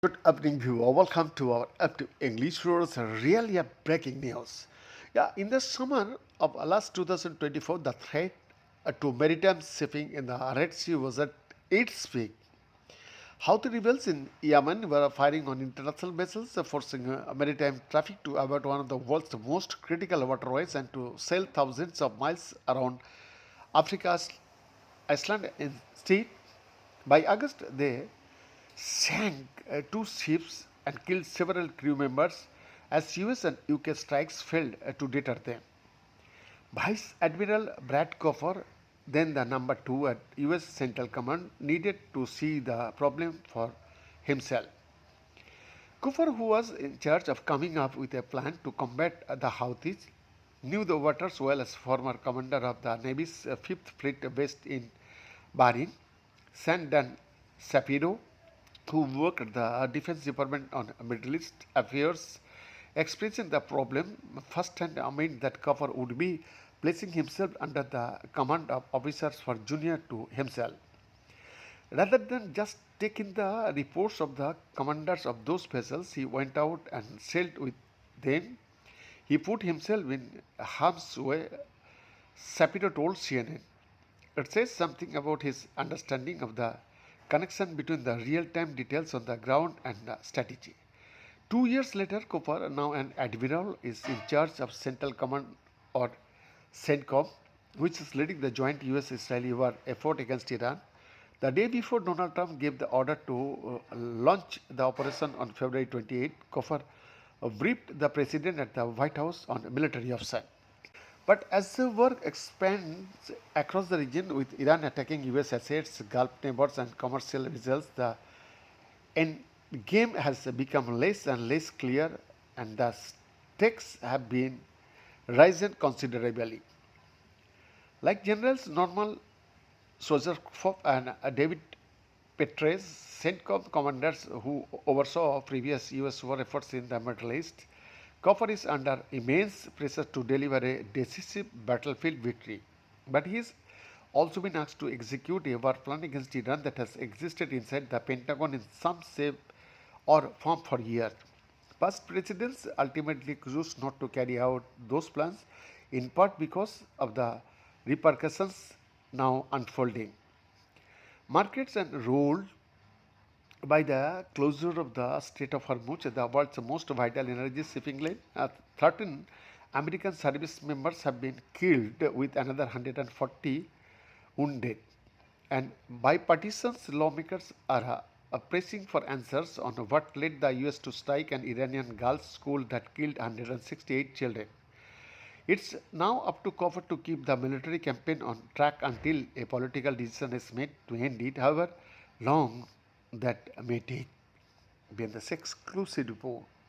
Good evening, viewer. Welcome to our up to English Words really a breaking news. In the summer of last 2024, the threat to maritime shipping in the Red Sea was at its peak. Houthi rebels in Yemen were firing on international vessels, forcing maritime traffic to avoid one of the world's most critical waterways and to sail thousands of miles around Africa's Iceland instead. By August, they sank two ships and killed several crew members as US and UK strikes failed to deter them. Vice Admiral Brad Coffer, then the number two at US Central Command, needed to see the problem for himself. Cooper, who was in charge of coming up with a plan to combat the Houthis, knew the waters well as former commander of the Navy's Fifth Fleet based in Bahrain. Sandan Sapiro, who worked at the Defense Department on Middle East affairs, experiencing the problem firsthand meant that Cooper would be placing himself under the command of officers for junior to himself. Rather than just taking the reports of the commanders of those vessels, he went out and sailed with them. He put himself in harm's way, Sapiro told CNN. It says something about his understanding of the connection between the real time details on the ground and the strategy. 2 years later, Cooper, now an admiral, is in charge of Central Command or CENTCOM, which is leading the joint US Israeli war effort against Iran. The day before Donald Trump gave the order to launch the operation on February 28, Cooper briefed the president at the White House on military offense. But as the war expands across the region with Iran attacking US assets, Gulf neighbors, and commercial results, the end game has become less and less clear, and the stakes have been risen considerably. Like generals Normal Sozerkov and David Petraeus, CENTCOM commanders who oversaw previous US war efforts in the Middle East, Cooper is under immense pressure to deliver a decisive battlefield victory. But he has also been asked to execute a war plan against Iran that has existed inside the Pentagon in some shape or form for years. Past presidents ultimately chose not to carry out those plans, in part because of the repercussions now unfolding. Markets and ruled by the closure of the Strait of Hormuz, the world's most vital energy shipping lane. 13 American service members have been killed with another 140 wounded. And bipartisan lawmakers are pressing for answers on what led the US to strike an Iranian girls' school that killed 168 children. It's now up to Coffer to keep the military campaign on track until a political decision is made to end it, however long that may take. Be in this exclusive report.